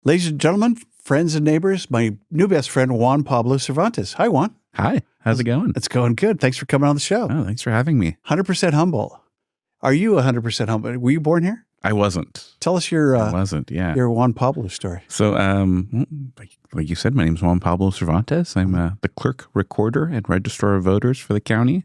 Ladies and gentlemen, friends and neighbors, my new best friend, Juan Pablo Cervantes. Hi, Juan. Hi. How's it going? It's going good. Thanks for coming on the show. Oh, thanks for having me. 100% Humboldt. Are you 100% Humboldt? Were you born here? I wasn't. Tell us your your Juan Pablo story. So, like you said, my name's Juan Pablo Cervantes. I'm the Clerk Recorder and Registrar of Voters for the county.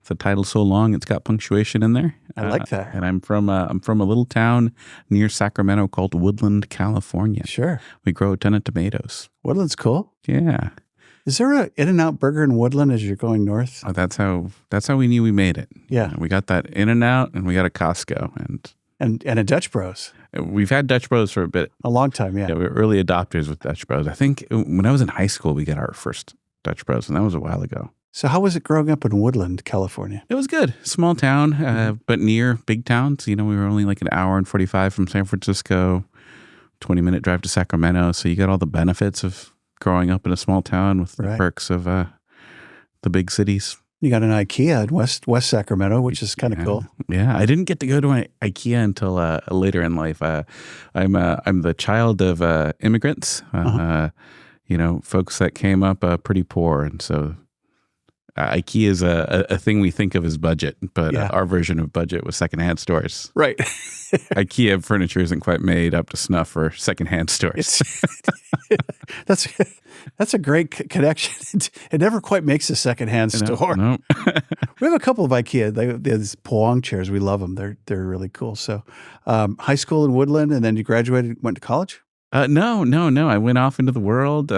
The title's so long, it's got punctuation in there. I like that. And I'm from a little town near Sacramento called Woodland, California. Sure. We grow a ton of tomatoes. Woodland's cool. Yeah. Is there a In-N-Out burger in Woodland as you're going north? Oh, that's how we knew we made it. Yeah. We got that In-N-Out and we got a Costco And a Dutch Bros. We've had Dutch Bros for a bit. A long time, yeah. Yeah, we were early adopters with Dutch Bros. I think when I was in high school, we got our first Dutch Bros, and that was a while ago. So how was it growing up in Woodland, California? It was good. Small town, but near big towns. You know, we were only like an hour and 45 from San Francisco, 20-minute drive to Sacramento. So you got all the benefits of growing up in a small town with the perks of the big cities. You got an IKEA in West Sacramento, which is kind of cool. Yeah, I didn't get to go to an IKEA until later in life. I'm the child of immigrants, folks that came up pretty poor, and so IKEA is a thing we think of as budget, but our version of budget was secondhand stores. Right. IKEA furniture isn't quite made up to snuff for secondhand stores. That's a great connection. It never quite makes a secondhand store. No. We have a couple of IKEA. They have these Poang chairs. We love them. They're really cool. So, high school in Woodland, and then you graduated, went to college? No. I went off into the world.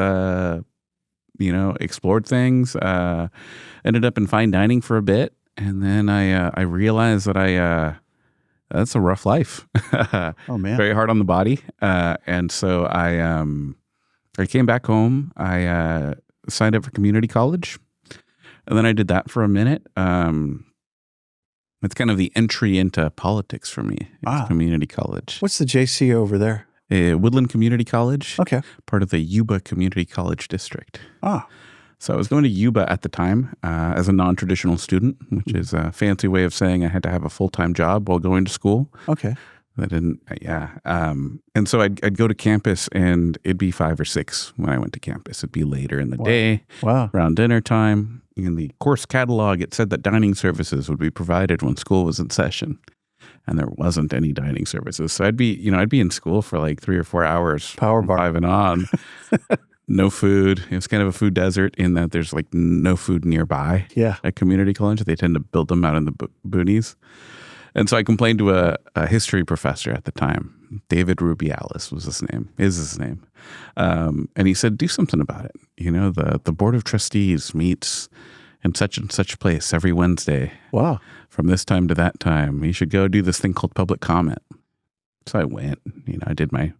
Explored things. Ended up in fine dining for a bit, and then I realized that that's a rough life. Oh man, very hard on the body. And so I came back home. I signed up for community college, and then I did that for a minute. It's kind of the entry into politics for me. It's community college. What's the JC over there? Woodland Community College. Okay. Part of the Yuba Community College District. Ah. So I was going to Yuba at the time as a non-traditional student, which is a fancy way of saying I had to have a full-time job while going to school. Okay. And so I'd go to campus, and it'd be 5 or 6 when I went to campus. It'd be later in the day, around dinner time. In the course catalog, it said that dining services would be provided when school was in session. And there wasn't any dining services. So I'd be in school for like 3 or 4 hours. Power bar. 5 and on. No food. It was kind of a food desert in that there's like no food nearby. Yeah. At community college. They tend to build them out in the boonies. And so I complained to a history professor at the time. David Rubialis is his name. And he said, do something about it. The board of trustees meets in such and such place every Wednesday. Wow. From this time to that time. You should go do this thing called public comment. So I went, I did my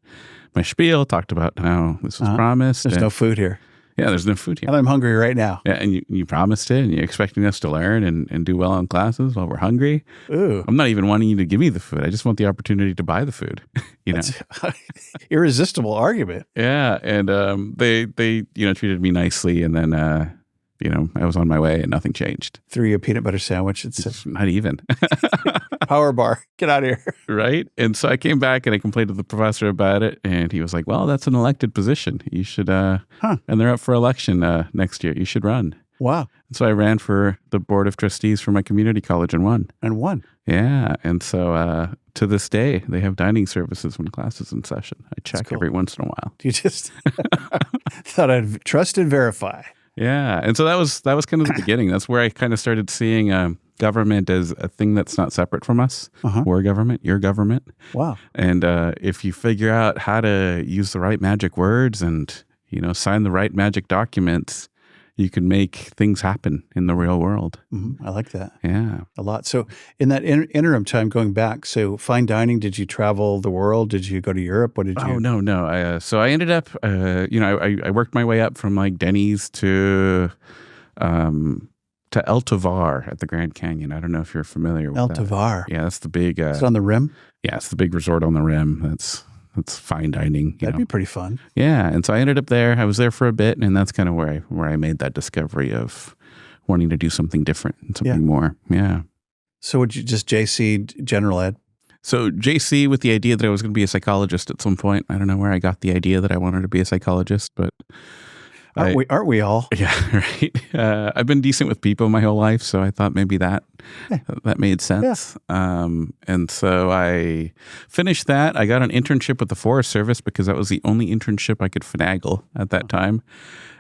spiel, talked about how this was promised. There's no food here. Yeah, there's no food here. And I'm hungry right now. Yeah, and you promised it, and you're expecting us to learn and do well in classes while we're hungry. Ooh. I'm not even wanting you to give me the food. I just want the opportunity to buy the food. That's irresistible argument. Yeah, and they treated me nicely, and then I was on my way and nothing changed. Threw you a peanut butter sandwich. It's not even. Power bar. Get out of here. Right? And so I came back and I complained to the professor about it. And he was like, well, that's an elected position. You should, and they're up for election next year. You should run. Wow. And so I ran for the board of trustees for my community college and won. Yeah. And so to this day, they have dining services when class is in session. I check every once in a while. You just thought I'd trust and verify. Yeah. And so that was kind of the beginning. That's where I kind of started seeing government as a thing that's not separate from us. We're government, you're government. Wow. And if you figure out how to use the right magic words and, sign the right magic documents, you can make things happen in the real world. Mm-hmm. I like that. Yeah. A lot. So in that interim time going back, so fine dining, did you travel the world? Did you go to Europe? What did you? Oh, no. So I ended up, I worked my way up from like Denny's to El Tovar at the Grand Canyon. I don't know if you're familiar with El that. Tovar. Yeah, that's the big. Is it on the rim? Yeah, it's the big resort on the rim. That's fine dining. That'd be pretty fun. Yeah, and so I ended up there. I was there for a bit, and that's kind of where I made that discovery of wanting to do something different and something more. Yeah. So would you just JC general ed? So JC with the idea that I was going to be a psychologist at some point. I don't know where I got the idea that I wanted to be a psychologist, but Aren't we all? Yeah, right. I've been decent with people my whole life, so I thought maybe that made sense. Yeah. And so I finished that. I got an internship with the Forest Service because that was the only internship I could finagle at that time.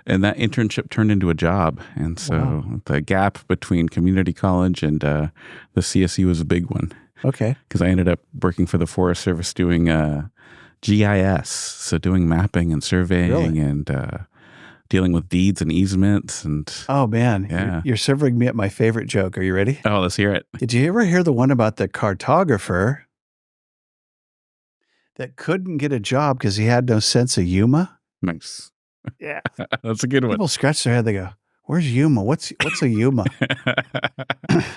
And that internship turned into a job. And so the gap between community college and the CSU was a big one. Okay. Because I ended up working for the Forest Service doing GIS, so doing mapping and surveying and dealing with deeds and easements. And oh, man. Yeah. You're serving me up my favorite joke. Are you ready? Oh, let's hear it. Did you ever hear the one about the cartographer that couldn't get a job because he had no sense of humor? Nice. Yeah. That's a good one. People scratch their head. They go, where's humor? What's a humor?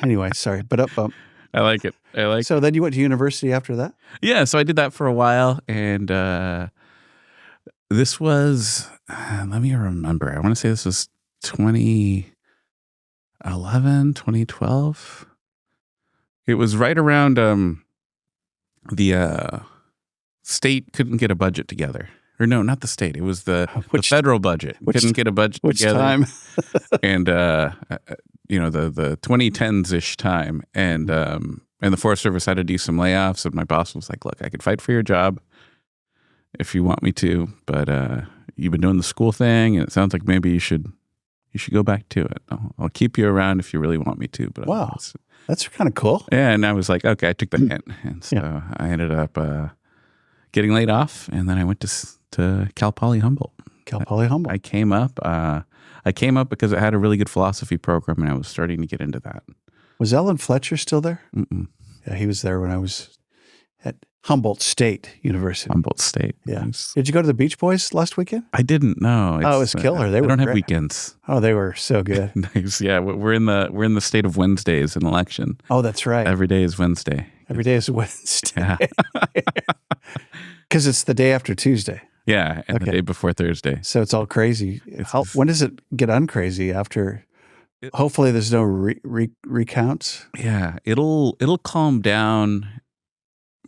Anyway, sorry. But up bump. I like it. So then you went to university after that? Yeah. So I did that for a while. And this was, let me remember. I want to say this was 2011, 2012. It was right around the state couldn't get a budget together. Or no, not the state. It was the federal budget. Couldn't get a budget together. Time? And the 2010s-ish time. And the Forest Service had to do some layoffs. And my boss was like, look, I could fight for your job if you want me to, but you've been doing the school thing, and it sounds like maybe you should go back to it. I'll keep you around if you really want me to. But wow, that's kind of cool. Yeah, and I was like, okay, I took the hint, and so I ended up getting laid off, and then I went to Cal Poly Humboldt. I came up because it had a really good philosophy program, and I was starting to get into that. Was Ellen Fletcher still there? Mm-mm. Yeah, he was there when I was at Humboldt State University. Humboldt State. Yeah. Did you go to the Beach Boys last weekend? I didn't know. Oh, it was killer. They don't have weekends. Oh, they were so good. Nice. Yeah, we're in the state of Wednesdays in election. Oh, that's right. Every day is Wednesday. Every day is Wednesday. Yeah. Because it's the day after Tuesday. Yeah, and the day before Thursday. So it's all crazy. When does it get uncrazy? After? Hopefully, there's no recounts. Yeah, it'll calm down.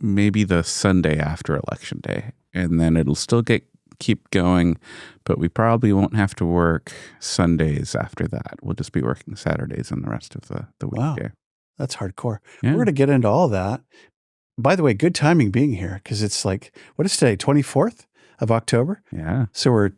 Maybe the Sunday after Election Day, and then it'll still keep going, but we probably won't have to work Sundays after that. We'll just be working Saturdays and the rest of the week. Wow, that's hardcore. Yeah. We're going to get into all that. By the way, good timing being here because it's like, what is today? 24th of October. Yeah. So we're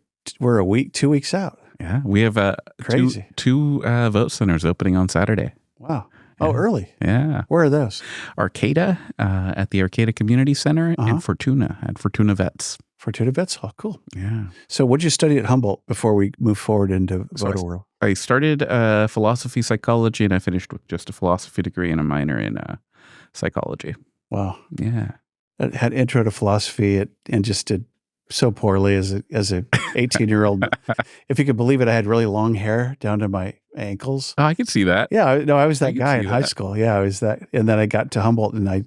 2 weeks out. Yeah, we have crazy two vote centers opening on Saturday. Wow. Yeah. Oh, early. Yeah. Where are those? Arcata at the Arcata Community Center and Fortuna at Fortuna Vets. Fortuna Vets? Oh, cool. Yeah. So what did you study at Humboldt before we move forward into voter world? I started philosophy psychology, and I finished with just a philosophy degree and a minor in psychology. Wow. Yeah. I had intro to philosophy and just did so poorly as a 18-year-old. If you could believe it, I had really long hair down to my ankles. Oh, I could see that. Yeah, I was that guy in high school. Yeah, I was that. And then I got to Humboldt, and I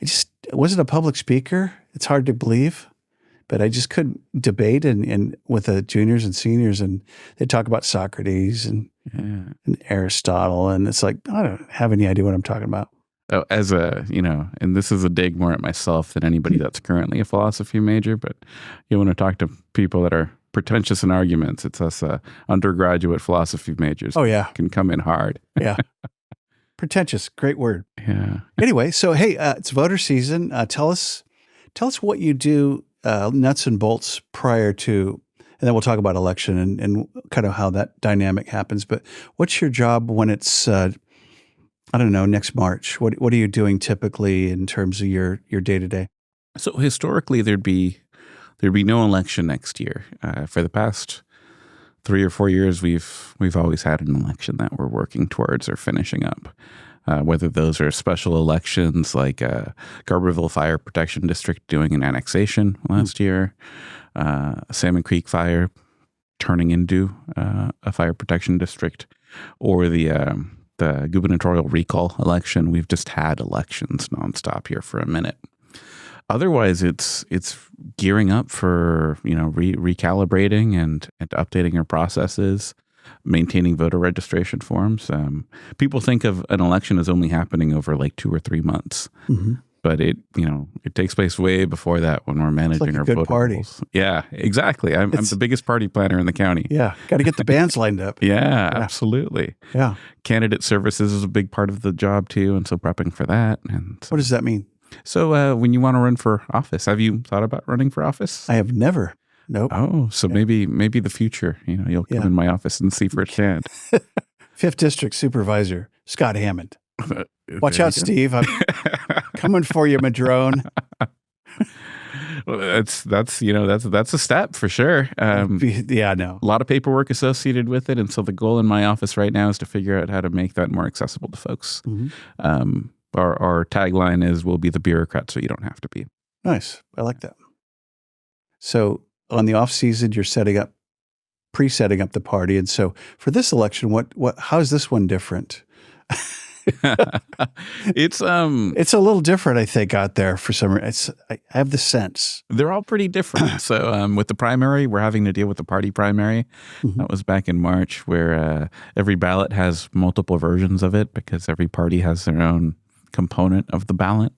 just wasn't a public speaker. It's hard to believe, but I just couldn't debate and with the juniors and seniors, and they talk about Socrates and Aristotle, and it's like I don't have any idea what I'm talking about. Oh, and this is a dig more at myself than anybody that's currently a philosophy major, but you want to talk to people that are pretentious in arguments. It's us undergraduate philosophy majors. Oh, yeah. Can come in hard. Yeah. Pretentious. Great word. Yeah. Anyway, so hey, it's voter season. Tell us what you do nuts and bolts prior to, and then we'll talk about election and kind of how that dynamic happens. But what's your job when it's I don't know, next March? What are you doing typically in terms of your day-to-day? So historically, there'd be no election next year. For the past 3 or 4 years, we've always had an election that we're working towards or finishing up. Whether those are special elections like Garberville Fire Protection District doing an annexation last year, Salmon Creek Fire turning into a fire protection district, or the gubernatorial recall election. We've just had elections nonstop here for a minute. Otherwise, it's gearing up for recalibrating and updating our processes, maintaining voter registration forms. People think of an election as only happening over like 2 or 3 months. Mm-hmm. But it takes place way before that when we're managing like a our good votables. party. Yeah, exactly. I'm the biggest party planner in the county. Yeah. Got to get the bands lined up. Yeah, absolutely. Yeah. Candidate services is a big part of the job too, and so prepping for that. And so, What does that mean? so when you want to run for office, have you thought about running for office? I have never. Nope. Oh, so maybe the future. You'll come in my office and see firsthand. 5th District Supervisor Scott Hammond. Watch out, Steve. I'm coming for you, Madrone. Well, that's a step for sure. Yeah, no. A lot of paperwork associated with it, and so the goal in my office right now is to figure out how to make that more accessible to folks. Mm-hmm. Our tagline is "We'll be the bureaucrat, so you don't have to be." Nice. I like that. So on the off season, you're setting up the party, and so for this election, how is this one different? It's a little different, I think, out there for some reason. I have the sense they're all pretty different. So with the primary, we're having to deal with the party primary. Mm-hmm. That was back in March, where every ballot has multiple versions of it because every party has their own component of the ballot.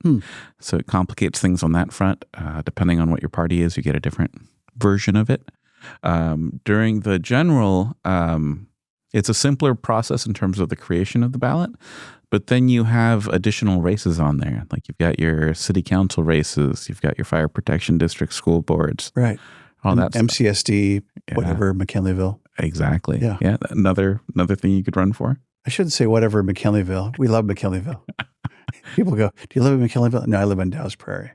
So it complicates things on that front. Depending on what your party is, you get a different version of it. During the general, it's a simpler process in terms of the creation of the ballot, but then you have additional races on there. Like you've got your city council races, you've got your fire protection district, school boards, right? All that MCSD, stuff. whatever, McKinleyville. Exactly. Yeah. Another thing you could run for. I shouldn't say whatever McKinleyville. We love McKinleyville. People go, "Do you live in McKinleyville?" No, I live in Dow's Prairie.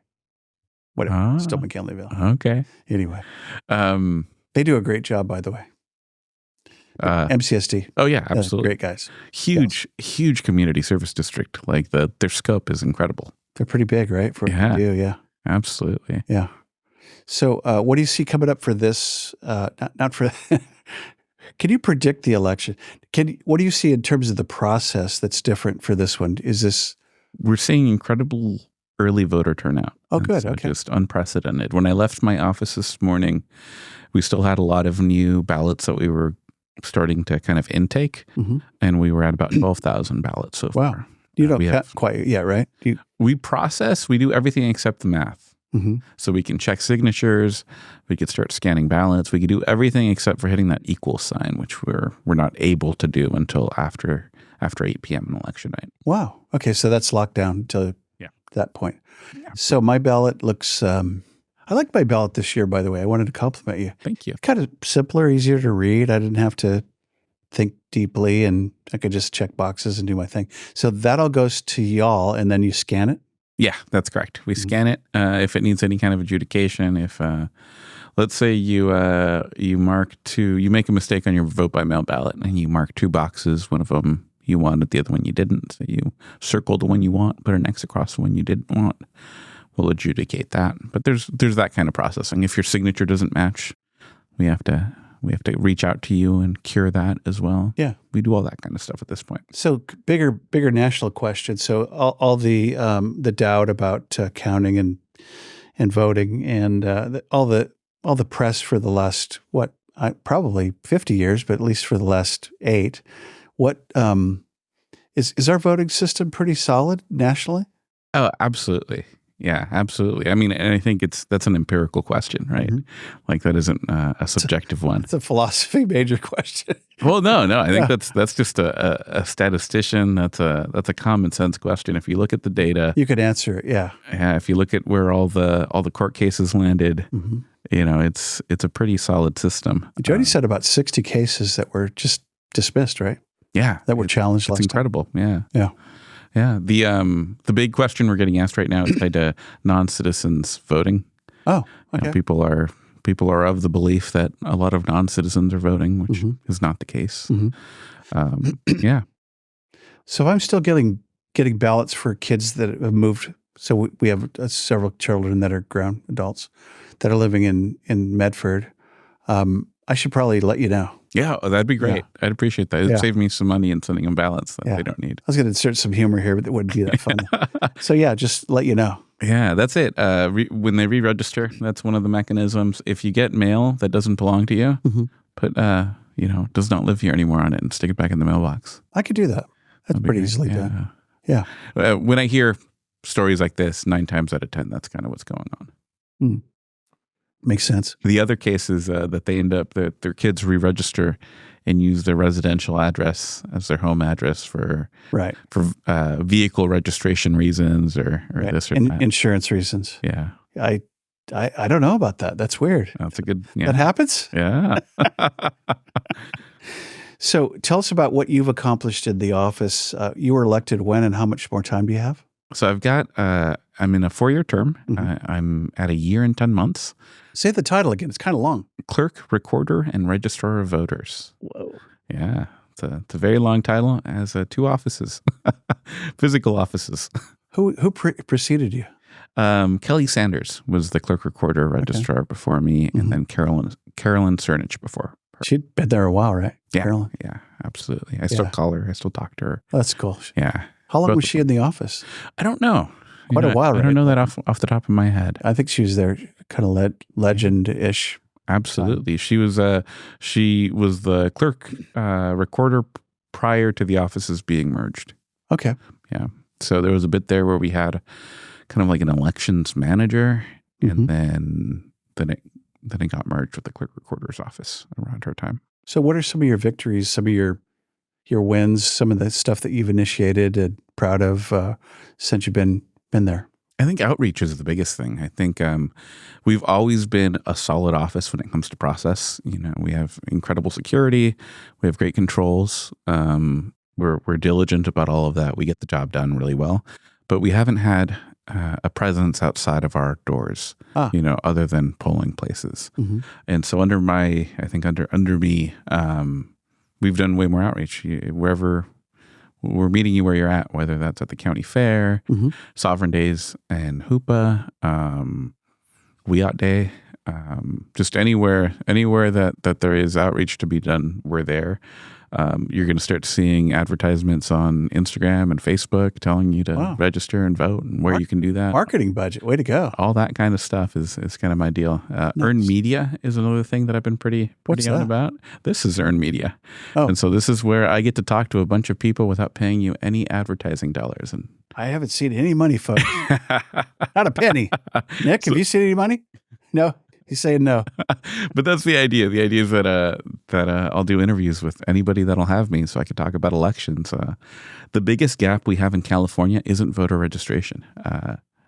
Whatever, still McKinleyville. Okay. Anyway, they do a great job, by the way. MCSD. Oh yeah, absolutely. Great guys. Huge community service district. Like their scope is incredible. They're pretty big, right? For what they do, yeah. Absolutely. Yeah. So what do you see coming up for this? Not for. Can you predict the election? What do you see in terms of the process that's different for this one? We're seeing incredible early voter turnout. Oh, good. So okay. Just unprecedented. When I left my office this morning, we still had a lot of new ballots that we were starting to kind of intake, and we were at about 12,000 ballots so far. Wow. You don't count quite yet, right? We do everything except the math. So we can check signatures, we could start scanning ballots, we could do everything except for hitting that equal sign, which we're not able to do until after 8 p.m. on election night. Wow. Okay, so that's locked down until that point. Yeah. So my ballot looks I liked my ballot this year, by the way. I wanted to compliment you. Thank you. Kind of simpler, easier to read. I didn't have to think deeply, and I could just check boxes and do my thing. So that all goes to y'all, and then you scan it? Yeah, that's correct. We scan it. If it needs any kind of adjudication, if let's say you make a mistake on your vote by mail ballot and you mark 2 boxes, one of them you wanted, the other one you didn't. So you circle the one you want, put an X across the one you didn't want. We'll adjudicate that. But there's that kind of processing. If your signature doesn't match, we have to reach out to you and cure that as well. Yeah, we do all that kind of stuff at this point. So bigger national question. So all the doubt about counting and voting and all the press for the last probably 50 years, but at least for the last 8. What is our voting system pretty solid nationally? Oh, absolutely. Yeah, absolutely. I mean, and I think that's an empirical question, right? Like that isn't a subjective one. It's a philosophy major question. Well, no. I think that's just a statistician. That's a common sense question. If you look at the data, you could answer it. Yeah. Yeah. If you look at where all the court cases landed, it's a pretty solid system. Jody said about 60 cases that were just dismissed, right? Yeah, that were challenged. It's incredible. Yeah. Yeah. The big question we're getting asked right now is tied to non-citizens voting. Oh, okay. People are of the belief that a lot of non-citizens are voting, which is not the case. Yeah. So if I'm still getting ballots for kids that have moved, so we have several children that are grown adults that are living in Medford, I should probably let you know. Yeah, that'd be great. Yeah. I'd appreciate that. It'd save me some money in sending them ballots that they don't need. I was going to insert some humor here, but it wouldn't be that funny. So yeah, just let you know. Yeah, that's it. When they re-register, that's one of the mechanisms. If you get mail that doesn't belong to you, put does not live here anymore on it and stick it back in the mailbox. I could do that. That's pretty easily done. Yeah. When I hear stories like this, 9 times out of 10, that's kind of what's going on. Mm. Makes sense. The other case is that they end up that their kids re-register and use their residential address as their home address for vehicle registration reasons or this or that. Insurance reasons. Yeah. I don't know about that. That's weird. That's a good. Yeah. That happens? Yeah. So tell us about what you've accomplished in the office. You were elected when, and how much more time do you have? So I've got, I'm in a 4-year term. Mm-hmm. I'm at 1 year and 10 months. Say the title again. It's kind of long. Clerk, Recorder, and Registrar of Voters. Whoa. Yeah. It's a very long title. Has 2 offices, physical offices. Who preceded you? Kelly Sanders was the Clerk, Recorder, Registrar before me, and then Carolyn Cernich before her. She'd been there a while, right? Yeah. Carolyn? Yeah, absolutely. I still call her. I still talk to her. That's cool. Yeah. How long was she in the office? I don't know. Quite a while, right? I don't know that off the top of my head. I think she was there kind of legend-ish. Absolutely. She was the Clerk Recorder prior to the offices being merged. Okay. Yeah. So there was a bit there where we had kind of like an elections manager, and then it got merged with the Clerk Recorder's office around her time. So what are some of your victories, some of your wins, some of the stuff that you've initiated and proud of since you've been there? I think outreach is the biggest thing. I think we've always been a solid office when it comes to process. We have incredible security. We have great controls. We're diligent about all of that. We get the job done really well. But we haven't had a presence outside of our doors, other than polling places. Mm-hmm. And so under me, we've done way more outreach. Wherever we're meeting you where you're at, whether that's at the county fair, Sovereign Days and Hoopa, Wiyot Day, just anywhere that there is outreach to be done, we're there. You're going to start seeing advertisements on Instagram and Facebook telling you to register and vote and where you can do that. Marketing budget. Way to go. All that kind of stuff is kind of my deal. Nice. Earned media is another thing that I've been pretty on about. This is earned media. Oh. And so this is where I get to talk to a bunch of people without paying you any advertising dollars. And I haven't seen any money, folks. Not a penny. Nick, have you seen any money? No. He's saying no. But that's the idea. The idea is that I'll do interviews with anybody that'll have me so I can talk about elections. The biggest gap we have in California isn't voter registration.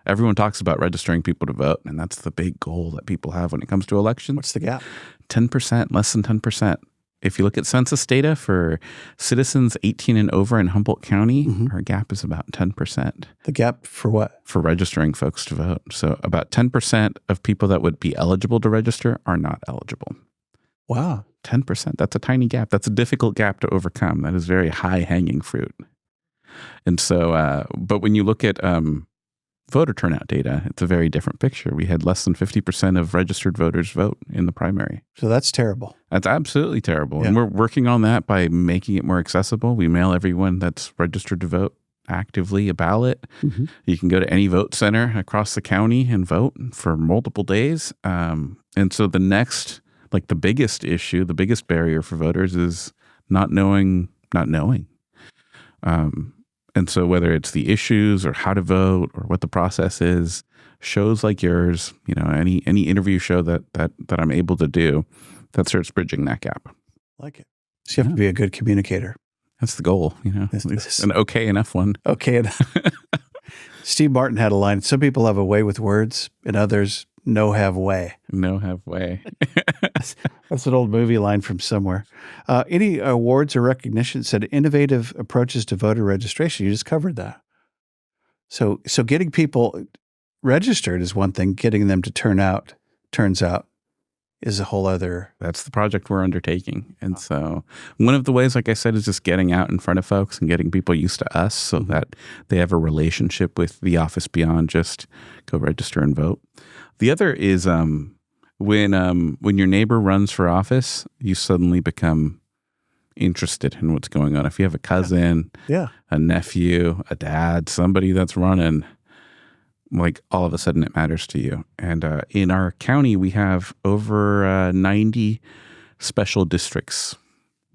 Everyone talks about registering people to vote, and that's the big goal that people have when it comes to elections. What's the gap? 10%, less than 10%. If you look at census data for citizens 18 and over in Humboldt County, our gap is about 10%. The gap for what? For registering folks to vote. So about 10% of people that would be eligible to register are not eligible. Wow. 10%. That's a tiny gap. That's a difficult gap to overcome. That is very high-hanging fruit. And so, but when you look at voter turnout data, it's a very different picture. We had less than 50% of registered voters vote in the primary. So that's terrible. That's absolutely terrible. Yeah. And we're working on that by making it more accessible. We mail everyone that's registered to vote actively a ballot. You can go to any vote center across the county and vote for multiple days. And so the next, like the biggest issue, the biggest barrier for voters is not knowing. And so whether it's the issues or how to vote or what the process is, shows like yours, any interview show that I'm able to do, that starts bridging that gap. Like it. So you have to be a good communicator. That's the goal, at least an okay enough one. Okay enough. Steve Martin had a line, some people have a way with words and others no have way. No have way. That's an old movie line from somewhere. Any awards or recognition said innovative approaches to voter registration? You just covered that. So getting people registered is one thing. Getting them to turns out, is a whole other. That's the project we're undertaking. And so one of the ways, like I said, is just getting out in front of folks and getting people used to us so that they have a relationship with the office beyond just go register and vote. The other is when your neighbor runs for office, you suddenly become interested in what's going on. If you have a cousin, a nephew, a dad, somebody that's running, like all of a sudden it matters to you. And in our county, we have over 90 special districts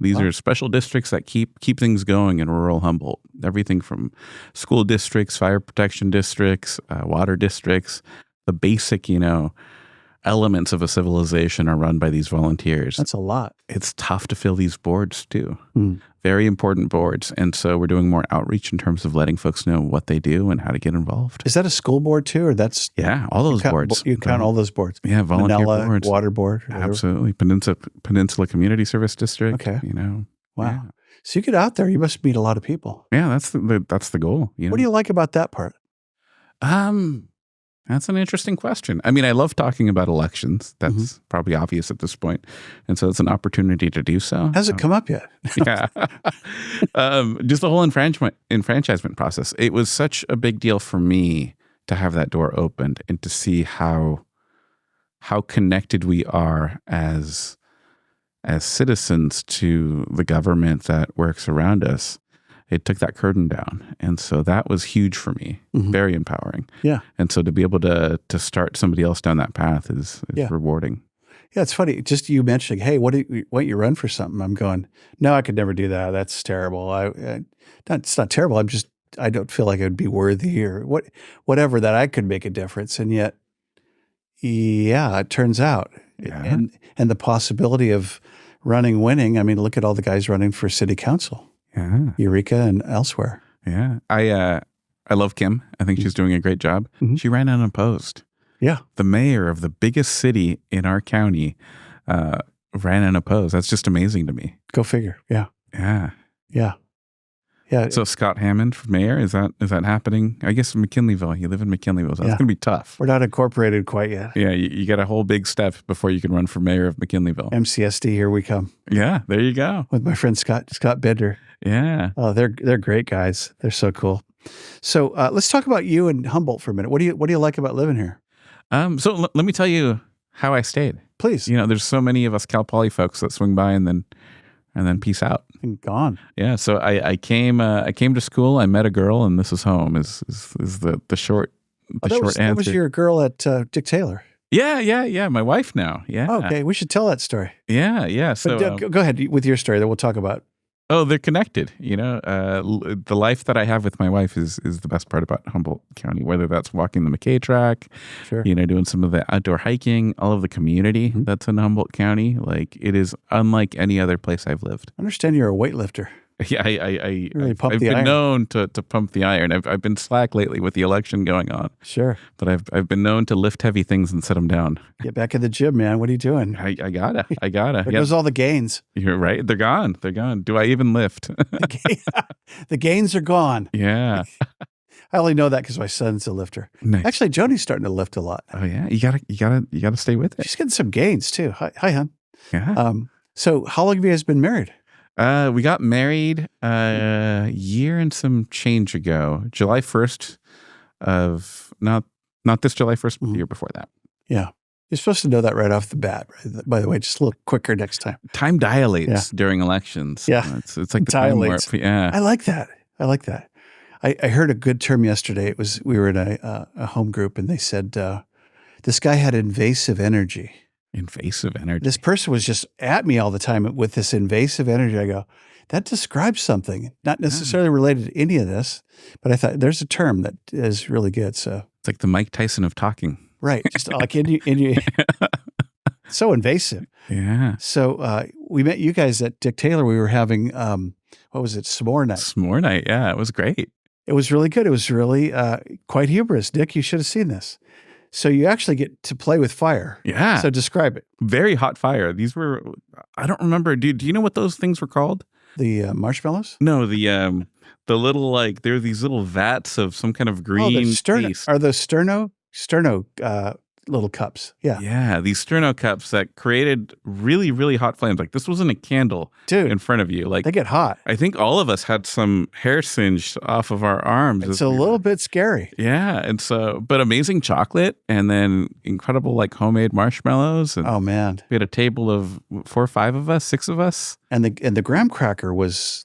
These are special districts that keep things going in rural Humboldt. Everything from school districts, fire protection districts, water districts, the basic, elements of a civilization are run by these volunteers. That's a lot. It's tough to fill these boards too. Very important boards. And so we're doing more outreach in terms of letting folks know what they do and how to get involved. Is that a school board too, or that's all those boards? You count all those boards. Yeah, volunteer Manila, boards. Water board. Absolutely. Peninsula Community Service District. Okay. Wow. Yeah. So you get out there, you must meet a lot of people. Yeah, that's the goal. What do you like about that part? That's an interesting question. I mean, I love talking about elections. That's probably obvious at this point. And so it's an opportunity to do so. Hasn't come up yet. Yeah. Just the whole enfranchisement process. It was such a big deal for me to have that door opened and to see how connected we are as citizens to the government that works around us. It took that curtain down. And so that was huge for me, very empowering. Yeah. And so to be able to start somebody else down that path is rewarding. Yeah, it's funny. Just you mentioning, hey, why don't you run for something? I'm going, no, I could never do that. That's terrible. It's not terrible. I don't feel like it would be worthy or whatever that I could make a difference. And yet, yeah, it turns out. Yeah. And the possibility of winning. I mean, look at all the guys running for city council. Yeah. Eureka and elsewhere. Yeah. I love Kim. I think she's doing a great job. She ran unopposed. Yeah. The mayor of the biggest city in our county ran unopposed. That's just amazing to me. Go figure. Yeah. Yeah. Yeah. Yeah. So Scott Hammond for mayor, is that happening? I guess McKinleyville. You live in McKinleyville. So that's going to be tough. We're not incorporated quite yet. Yeah. You got a whole big step before you can run for mayor of McKinleyville. MCSD, here we come. Yeah. There you go. With my friend Scott Bender. Yeah. Oh, they're great guys. They're so cool. So let's talk about you and Humboldt for a minute. What do you like about living here? So let me tell you how I stayed. Please. There's so many of us Cal Poly folks that swing by and then peace out. And gone. Yeah. So I came to school. I met a girl, and this is home. Is the short answer. That was your girl at Dick Taylor. Yeah. My wife now. Yeah. Okay. We should tell that story. Yeah. So But go ahead with your story that we'll talk about. Oh, they're connected. The life that I have with my wife is the best part about Humboldt County, whether that's walking the McKay track, sure. Doing some of the outdoor hiking, all of the community that's in Humboldt County. Like, it is unlike any other place I've lived. I understand you're a weightlifter. Yeah, I've been iron. known to pump the iron. I've been slack lately with the election going on. Sure. But I've been known to lift heavy things and set them down. Get back in the gym, man. What are you doing? I gotta. There goes all the gains. You're right. They're gone. Do I even lift? The gains are gone. Yeah. I only know that because my son's a lifter. Nice. Actually, Joni's starting to lift a lot. Oh yeah. You gotta stay with it. She's getting some gains too. Hi, hon. Yeah. So how long have you guys been married? We got married a year and some change ago, July 1st of not this July 1st, but the year before that. Yeah. You're supposed to know that right off the bat. Right? By the way, just a little quicker next time. Time dilates during elections. Yeah. It's like the time warp. Yeah. I like that. I heard a good term yesterday. We were in a home group and they said this guy had invasive energy. Invasive energy. This person was just at me all the time with this invasive energy. I go, that describes something, not necessarily related to any of this, but I thought there's a term that is really good. So it's like the Mike Tyson of talking. Right. Just like in you. So invasive. Yeah. So we met you guys at Dick Taylor. We were having, what was it? S'more night. S'more night. Yeah. It was great. It was really good. It was really quite humorous. Dick, you should have seen this. So you actually get to play with fire. Yeah. So describe it. Very hot fire. These were, I don't remember. Do you know what those things were called? The marshmallows? No, the little, like, there are these little vats of some kind of green paste. Are those sterno little cups? Yeah. Yeah, these sterno cups that created really, really hot flames. Like, this wasn't a candle in front of you. Like, they get hot. I think all of us had some hair singed off of our arms. It's a little bit scary. Yeah, and so, but amazing chocolate, and then incredible like homemade marshmallows. And oh man, we had a table of 4 or 5 of us, 6 of us, and the graham cracker was.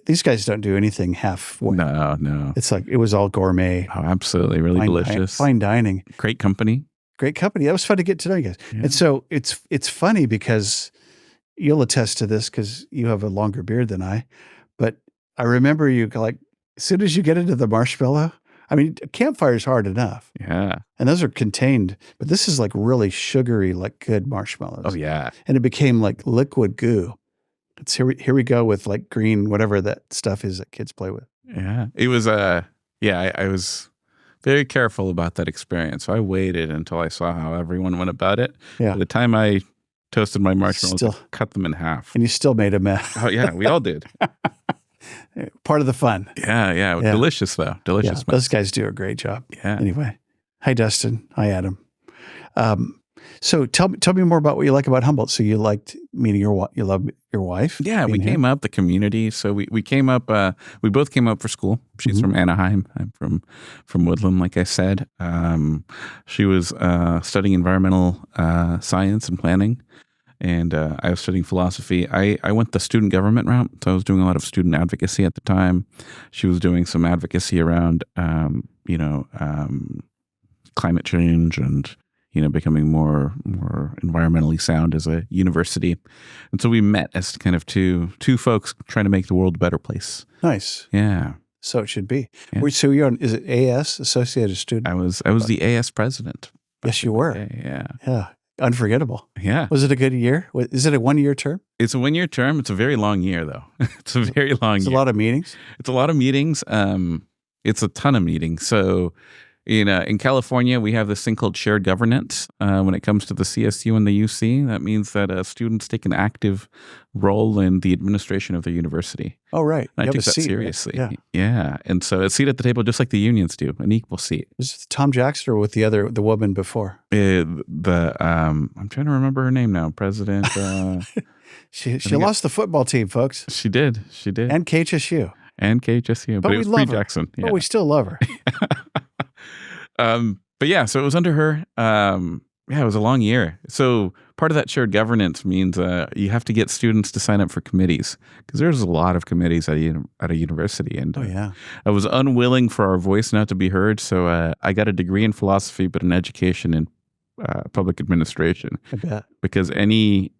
These guys don't do anything halfway. No. It's like, it was all gourmet. Oh, absolutely. Really delicious. Fine dining. Great company. That was fun to get to know you guys. Yeah. And so it's funny because you'll attest to this because you have a longer beard than I, but I remember you like, as soon as you get into the marshmallow, I mean, a campfire's hard enough. Yeah. And those are contained, but this is like really sugary, like good marshmallows. Oh, yeah. And it became like liquid goo. It's here we go with like green, whatever that stuff is that kids play with. Yeah. It was, I was very careful about that experience. So I waited until I saw how everyone went about it. Yeah. By the time I toasted my marshmallows, Still- I cut them in half. And you still made a mess. Oh, yeah. We all did. Part of the fun. Yeah. Yeah. Delicious, though. Delicious. Yeah, those guys do a great job. Yeah. Anyway, hi, Dustin. Hi, Adam. So tell me more about what you like about Humboldt. So you liked meeting you love your wife. Yeah, we came up, the community. So we came up, we both came up for school. She's from Anaheim. I'm from Woodland, like I said. She was studying environmental science and planning, and I was studying philosophy. I went the student government route, so I was doing a lot of student advocacy at the time. She was doing some advocacy around, climate change and becoming more environmentally sound as a university. And so we met as kind of two folks trying to make the world a better place. Nice. Yeah. So it should be. Yeah. So you're on, is it AS, Associated Student? I was the AS president. Yes, you were. Yeah. Yeah. Unforgettable. Yeah. Was it a good year? Is it a 1-year term? It's a 1-year term. It's a very long year, though. It's a very long It's year. a lot of meetings. It's a lot of meetings. It's a ton of meetings. So in California, we have this thing called shared governance. When it comes to the CSU and the UC, that means that students take an active role in the administration of the university. Oh, right. And I You take have a that seat, right? seriously. Yeah. And so a seat at the table, just like the unions do, an equal seat. Was it Tom Jackson or with the woman before? I'm trying to remember her name now. President. She lost the football team, folks. She did. And KHSU. And KHSU. But it we was love her. Jackson. Yeah. But we still love her. But yeah, so it was under her. It was a long year. So part of that shared governance means you have to get students to sign up for committees because there's a lot of committees at a university. And Oh, yeah. I was unwilling for our voice not to be heard. So I got a degree in philosophy, but an education in public administration. I bet. Because any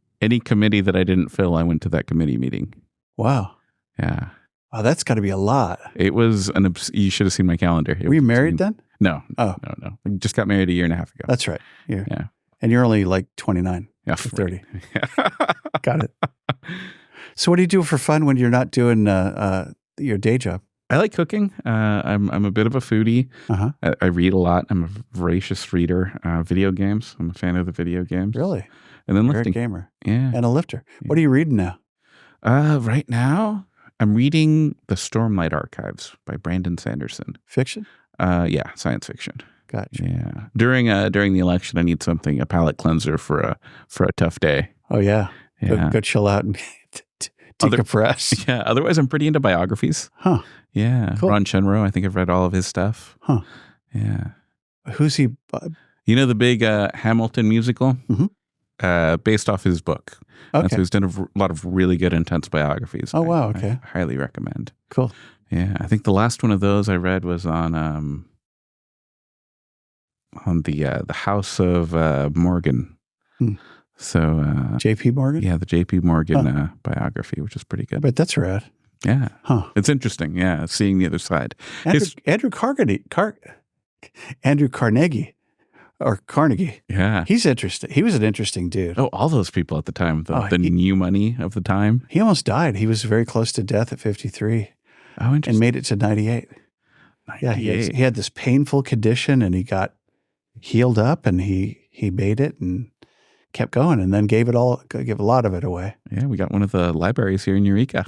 committee that I didn't fill, I went to that committee meeting. Wow. Yeah. Wow, that's got to be a lot. It was you should have seen my calendar. Were you married then? No. Oh. No. I just got married a year and a half ago. That's right. Yeah. And you're only like 29 Yeah. or 30. Got it. So what do you do for fun when you're not doing your day job? I like cooking. I'm a bit of a foodie. Uh-huh. I read a lot. I'm a voracious reader. Video games. I'm a fan of the video games. Really? And then You're a lifting. gamer Yeah. and a lifter. What are you reading now? Right now, I'm reading The Stormlight Archives by Brandon Sanderson. Fiction? Yeah, science fiction. Gotcha. Yeah. During the election, I need something, a palate cleanser for a tough day. Oh, yeah. Yeah. Go chill out and decompress. Yeah. Otherwise, I'm pretty into biographies. Huh. Yeah. Cool. Ron Chenroe. I think I've read all of his stuff. Huh. Yeah. Who's he? You know the big Hamilton musical? Mhm. Based off his book. And Okay. so he's done a lot of really good, intense biographies. Oh, wow. I Okay. highly recommend. Cool. Yeah. I think the last one of those I read was on the House of Morgan. Hmm. So J.P. Morgan? yeah, the J.P. Morgan biography, which is pretty I good. bet that's rad. Yeah. Huh. It's interesting. Yeah. Seeing the other side. Andrew Carnegie. Or Carnegie. Yeah. He's interesting. He was an interesting dude. Oh, all those people at the time, the he- new money of the time. He almost died. He was very close to death at 53 Oh, and interesting. made it to 98. Yeah, he had this painful condition and he got healed up and he made it and kept going and then gave a lot of it away. Yeah, we got one of the libraries here in Eureka.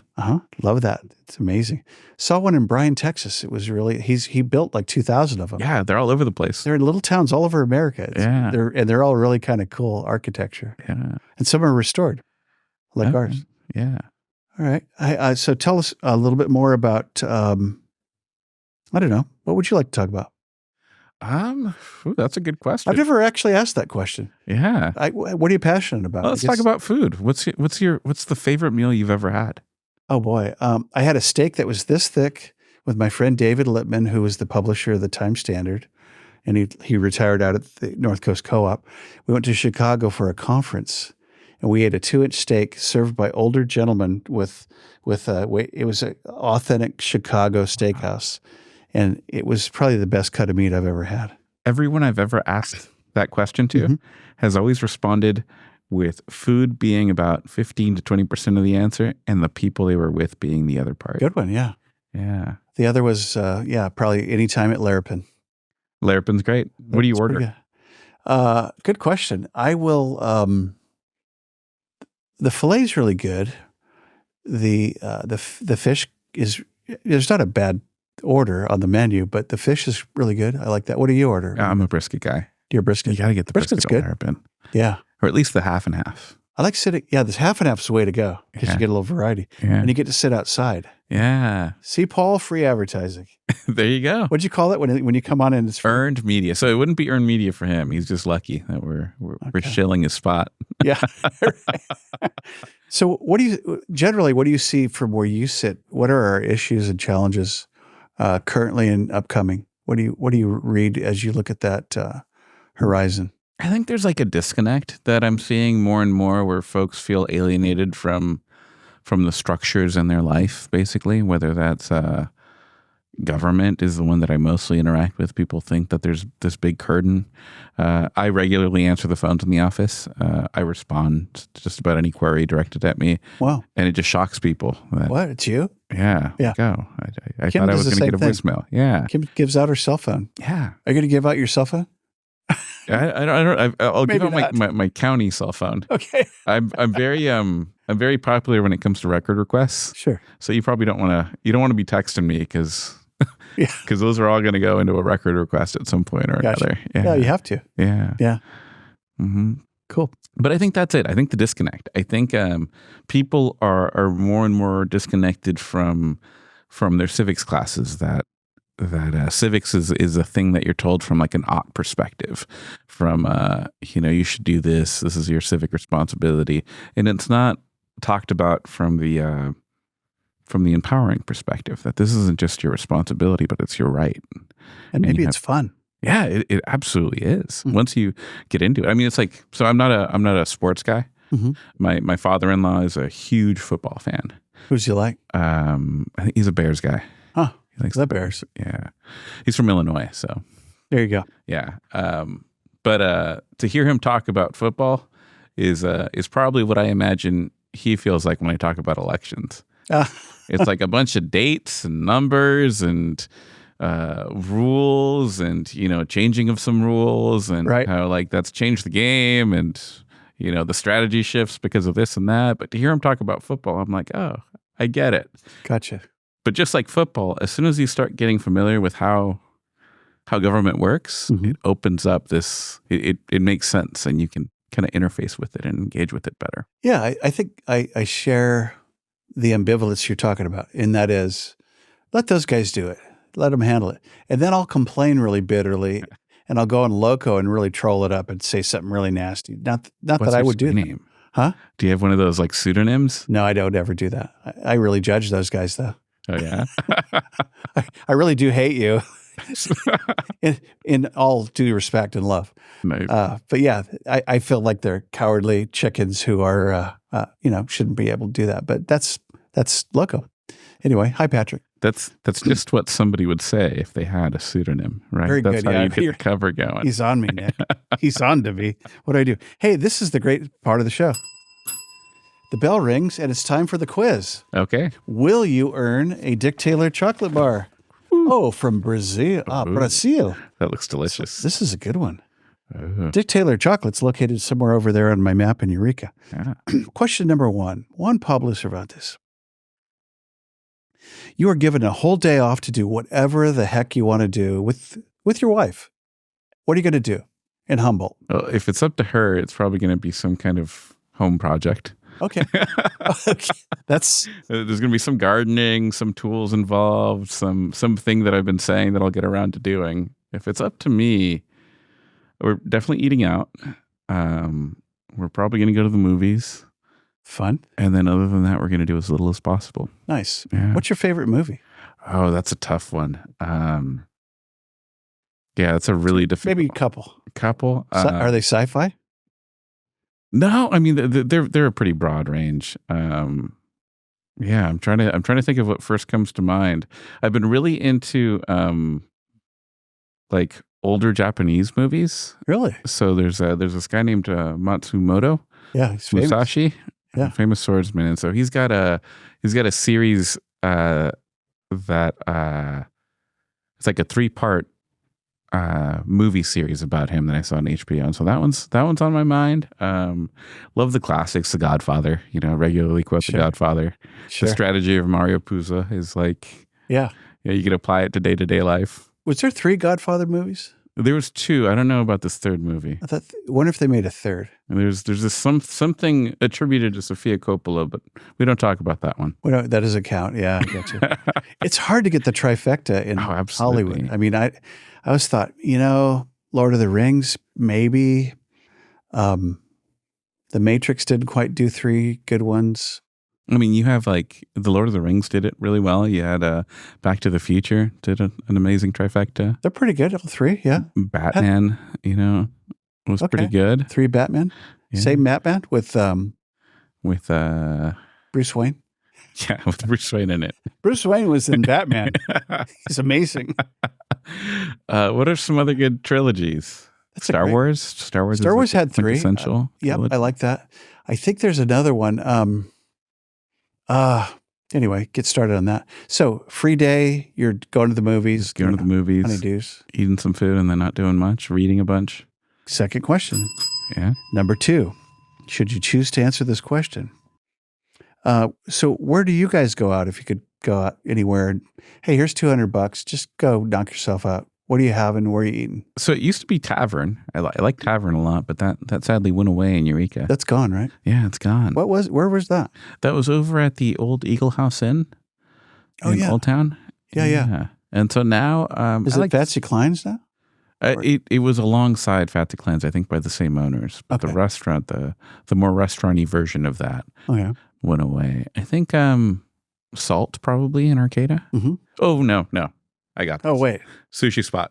Love that. It's amazing. Saw one in Bryan, Texas. It was really, he built like 2,000 of them. Yeah, they're all over the place. They're in little towns all over America. Yeah. They're all really kind of cool architecture. Yeah. And some are restored, like Okay. ours. Yeah. All right. So tell us a little bit more about, I don't know, what would you like to talk about? That's a good question. I've never actually asked that question. Yeah. What are you passionate about? Well, let's talk about food. What's the favorite meal you've ever had? Oh boy. I had a steak that was this thick with my friend David Lippman, who was the publisher of the Times Standard. And he retired out at the North Coast Co-op. We went to Chicago for a conference and we ate a 2-inch steak served by older gentlemen with it was an authentic Chicago steakhouse, and it was probably the best cut of meat I've ever had. Everyone I've ever asked that question to Mm-hmm. has always responded with food being about 15 to 20% of the answer, and the people they were with being the other part. Good one, yeah. Yeah. The other was probably anytime at Larapin. Larapin's great. What do you That's pretty order? good. Good question. I will. The fillet's really good. The fish is, there's not a bad order on the menu, but the fish is really good. I like that. What do you order? I'm a brisket guy. Your brisket. You got to get the Brisket's brisket good. at Larapin. Yeah. Or at least the half and half. I like sitting. Yeah, this half and half is the way to go because Yeah. you get a little variety, Yeah. and you get to sit outside. Yeah. See, Paul, free advertising. There you go. What'd you call it when you come on in? It's free? Earned media. So it wouldn't be earned media for him. He's just lucky that we're shilling his spot. Yeah. So what do you see from where you sit? What are our issues and challenges currently and upcoming? What do you read as you look at that horizon? I think there's like a disconnect that I'm seeing more and more where folks feel alienated from the structures in their life, basically, whether that's government is the one that I mostly interact with. People think that there's this big curtain. I regularly answer the phones in the office. I respond to just about any query directed at me. Wow. And it just shocks people. What? It's you? Yeah. Yeah. Go. I Kim thought I does was the going to get a same thing. voicemail. Yeah. Kim gives out her cell phone. Yeah. Are you going to give out your cell phone? I'll give Maybe out my county cell phone. Okay. I'm very popular when it comes to record requests. Sure. So you probably don't want to be texting me because Yeah. those are all going to go into a record request at some point or Gotcha. another. Yeah, you have to. Yeah. Yeah. Mm-hmm. Cool. But I think that's it. I think the disconnect. I think people are more and more disconnected from their civics classes. That civics is a thing that you're told from like an ought perspective, from you should do this. This is your civic responsibility, and it's not talked about from the empowering perspective that this isn't just your responsibility, but it's your right. And maybe it's fun. Yeah, it absolutely is. Once you get into it, I mean, it's like, so I'm not a sports guy. Mm-hmm. My father-in-law is a huge football fan. Who's you like? I think he's a Bears guy. Huh. He likes The Bears. Yeah, he's from Illinois, so There you go. yeah. But to hear him talk about football is probably what I imagine he feels like when I talk about elections. It's like a bunch of dates and numbers and rules and changing of some rules and Right. how like that's changed the game and the strategy shifts because of this and that. But to hear him talk about football, I'm like, oh, I get it. Gotcha. But just like football, as soon as you start getting familiar with how government works, Mhm. it opens up this. It makes sense, and you can kind of interface with it and engage with it better. Yeah, I think I share the ambivalence you're talking about, and that is, let those guys do it. Let them handle it. And then I'll complain really bitterly, and I'll go on Loco and really troll it up and say something really nasty. Not What's that I your would do that. name? Huh? Do you have one of those like pseudonyms? No, I don't ever do that. I really judge those guys, though. Oh yeah. I really do hate you in all due respect and love. Nice. But yeah, I feel like they're cowardly chickens who are, shouldn't be able to do that. But that's Loco. Anyway, hi, Patrick. That's just what somebody would say if they had a pseudonym, right? Very That's good, how yeah. you get the cover going. He's on me, Nick. He's on to me. What do I do? Hey, this is the great part of the show. The bell rings, and it's time for the quiz. Okay. Will you earn a Dick Taylor chocolate bar? Oh, from Brazil. Brazil. That looks delicious. This is a good one. Oh, Dick Taylor chocolate's located somewhere over there on my map in Eureka. yeah. Question number 1. Juan Pablo Cervantes. You are given a whole day off to do whatever the heck you want to do with your wife. What are you going to do in Humboldt? Well, if it's up to her, it's probably going to be some kind of home project. Okay. Okay. That's There's going to be some gardening, some tools involved, something that I've been saying that I'll get around to doing. If it's up to me, we're definitely eating out. We're probably going to go to the movies. fun. And then other than that, we're going to do as little as possible. Nice. Yeah. What's your favorite movie? Oh, that's a tough one. Yeah, it's a really difficult Maybe a couple. couple. Are they sci-fi? No, I mean they're a pretty broad range. Yeah, I'm trying to think of what first comes to mind. I've been really into like older Japanese movies. Really? So there's this guy named Matsumoto Yeah, he's famous. Musashi, Yeah. famous swordsman, and so he's got a series that it's like a 3-part movie series about him that I saw on HBO, and so that one's on my mind. Love the classics, The Godfather. Regularly quote The Godfather. Sure. The strategy of Mario Puzo is like, Yeah. you could apply it to day-to-day life. Was there 3 Godfather movies? There was 2. I don't know about this third movie. I wonder if they made a third. And there's this something attributed to Sofia Coppola, but we don't talk about that one. Well, that doesn't count. Yeah, I get you. It's hard to get the trifecta in Hollywood. I mean, I always thought, Lord of the Rings, maybe. The Matrix didn't quite do 3 good ones. I mean, you have like The Lord of the Rings did it really well. You had Back to the Future did an amazing trifecta. They're pretty good, all 3, yeah. Batman, was pretty good. 3 Batman. Yeah. Same Batman with Bruce Wayne. Yeah, with Bruce Wayne in it. Bruce Wayne was in Batman. He's amazing. What are some other good trilogies? Star Wars. Star Wars had 3. Essential. Yep, I like that. I think there's another one. Anyway, get started on that. So, free day, you're going to the movies. Just going to the movies. Honeydews. Eating some food and then not doing much. Reading a bunch. Second question. Yeah. Number 2, should you choose to answer this question? So where do you guys go out if you could go out anywhere? And, hey, here's $200. Just go knock yourself out. What are you having? Where are you eating? So it used to be Tavern. I like Tavern a lot, but that sadly went away in Eureka. That's gone, right? Yeah, it's gone. Where was that? That was over at the old Eagle House Inn in Old Town. Yeah. And so now... Is it Fancy Klein's now? It was alongside Fat to Cleanse, I think, by the same owners. But the restaurant, the more restaurant-y version of that went away. I think Salt probably in Arcata. Mm-hmm. Oh, no. I got this. Oh, wait. Sushi Spot.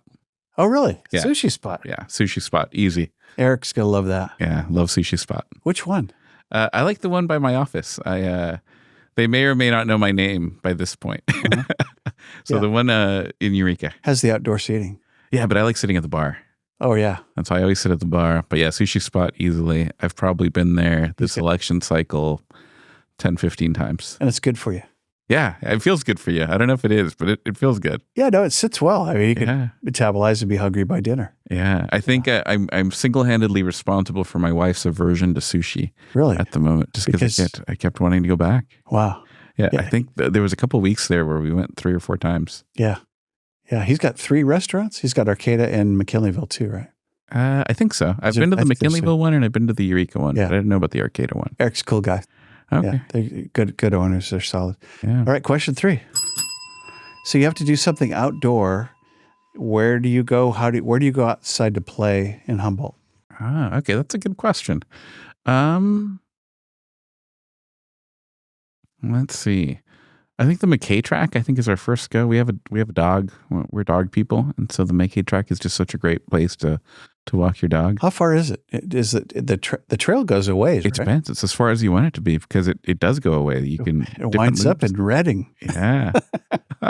Oh, really? Yeah. Sushi Spot. Yeah, Sushi Spot. Easy. Eric's going to love that. Yeah, love Sushi Spot. Which one? I like the one by my office. They may or may not know my name by this point. So the one in Eureka. Has the outdoor seating. Yeah, but I like sitting at the bar. Oh, yeah. That's why I always sit at the bar. But yeah, Sushi Spot easily. I've probably been there this election cycle 10, 15 times. And it's good for you. Yeah, it feels good for you. I don't know if it is, but it feels good. Yeah, no, it sits well. I mean, you can metabolize and be hungry by dinner. Yeah, I think I'm single-handedly responsible for my wife's aversion to sushi. Really? At the moment, just because I kept wanting to go back. Wow. Yeah, I think there was a couple of weeks there where we went 3 or 4 times. Yeah. Yeah, he's got 3 restaurants. He's got Arcata and McKinleyville too, right? I think so. I've been to the McKinleyville one and I've been to the Eureka one. Yeah. But I didn't know about the Arcata one. Eric's a cool guy. Okay. Yeah, they're good owners. They're solid. Yeah. All right, question 3. So you have to do something outdoor. Where do you go? Where do you go outside to play in Humboldt? Okay, that's a good question. Let's see. I think the McKay track, is our first go. We have a dog. We're dog people, and so the McKay track is just such a great place to walk your dog. How far is it? Is it the trail goes away? It depends. It's as far as you want it to be because it does go away. You can it winds up in Redding. Yeah,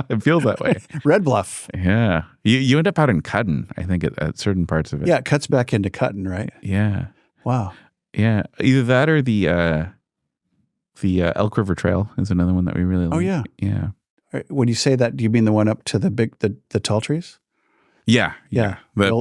it feels that way. Red Bluff. Yeah, you end up out in Cutton. I think at certain parts of it. Yeah, it cuts back into Cutton, right? Yeah. Wow. Yeah, either that or the Elk River Trail is another one that we really like. Oh yeah, yeah. When you say that, do you mean the one up to the tall trees? Yeah.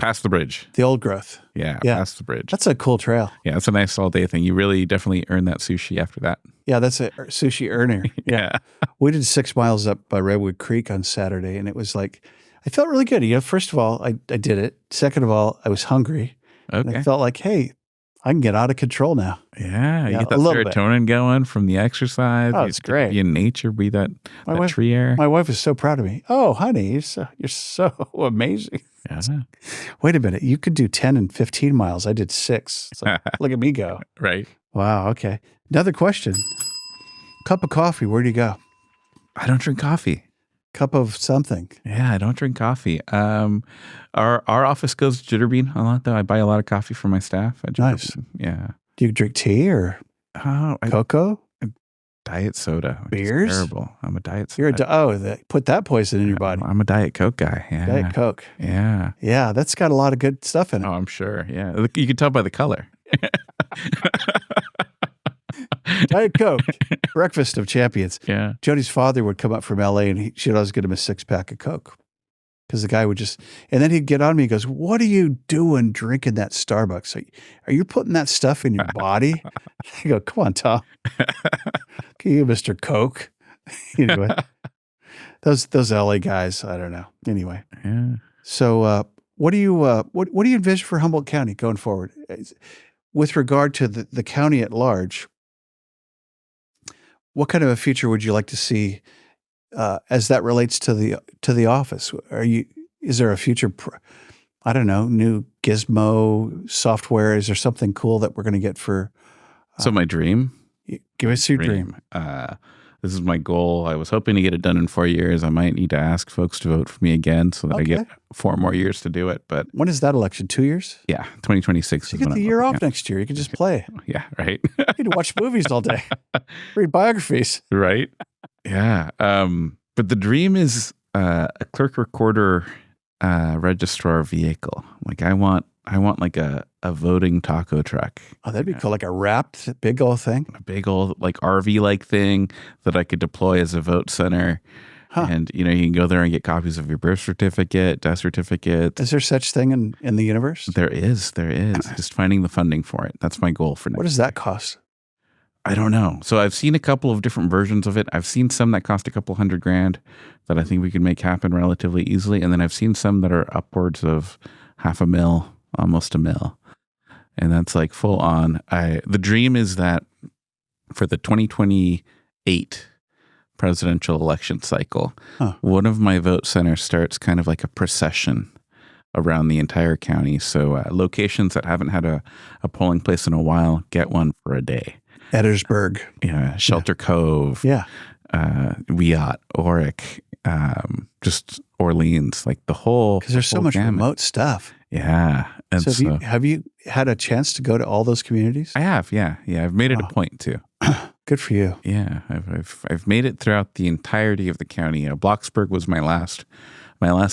Past the bridge. The old growth. Yeah, past the bridge. That's a cool trail. Yeah, it's a nice all day thing. You really definitely earn that sushi after that. Yeah, that's a sushi earner. Yeah. We did 6 miles up by Redwood Creek on Saturday, and it was like, I felt really good. First of all, I did it. Second of all, I was hungry. Okay. And I felt like, hey, I can get out of control now. Yeah, you get that serotonin going from the exercise. Oh, it's great. Be in nature, breathe that tree air. My wife is so proud of me. Oh, honey, you're so amazing. Yeah. Wait a minute. You could do 10 and 15 miles. I did 6. It's like, look at me go. Right. Wow. Okay. Another question. Cup of coffee. Where do you go? I don't drink coffee. Cup of something. Yeah, I don't drink coffee. Our office goes to Jitterbean a lot, though. I buy a lot of coffee for my staff at Jitterbean. Nice. Yeah. Do you drink tea or cocoa? Diet soda. Beers? Terrible. I'm a diet soda. Put that poison in your body. I'm a Diet Coke guy. Yeah. Diet Coke. Yeah. Yeah, that's got a lot of good stuff in it. Oh, I'm sure. Yeah. You can tell by the color. Diet Coke. Breakfast of champions. Yeah. Jody's father would come up from LA and she'd always get him a 6-pack of Coke. Because the guy would and then he'd get on me. He goes, "What are you doing drinking that Starbucks? Are you putting that stuff in your body?" I go, "Come on, Tom. Okay, you, Mr. Coke." Anyway, those LA guys, I don't know. Anyway, Yeah. so what do you envision for Humboldt County going forward with regard to the county at large? What kind of a future would you like to see? As that relates to the office, is there a future? I don't know, new gizmo software. Is there something cool that we're going to get for? So my dream. Give us your dream. This is my goal. I was hoping to get it done in 4 years. I might need to ask folks to vote for me again so that I get 4 more years to do it. But when is that election? 2 years? Yeah, 2026. So you get the year off next year. You can just play. Yeah, right. You can watch movies all day, read biographies. Right. Yeah. But the dream is a Clerk Recorder registrar vehicle. Like I want like a voting taco truck. Oh, that'd be cool. Like a wrapped big old thing. A big old like RV like thing that I could deploy as a vote center. Huh. And you can go there and get copies of your birth certificate, death certificate. Is there such thing in the universe? There is. Just finding the funding for it. That's my goal for next. What does that cost? I don't know. So I've seen a couple of different versions of it. I've seen some that cost a couple $100,000 that I think we could make happen relatively easily. And then I've seen some that are upwards of $500,000, almost $1 million. And that's like full on. The dream is that for the 2028 presidential election cycle, one of my vote centers starts kind of like a procession around the entire county. So locations that haven't had a polling place in a while get one for a day. Edgersburg. Yeah. Shelter Cove. Yeah. Wiat, Oric, just Orleans, like the whole. Because there's so much remote stuff. Yeah. And so have you had a chance to go to all those communities? I have. Yeah. Yeah. I've made it a point to. Good for you. Yeah. I've made it throughout the entirety of the county. Blocksburg was my last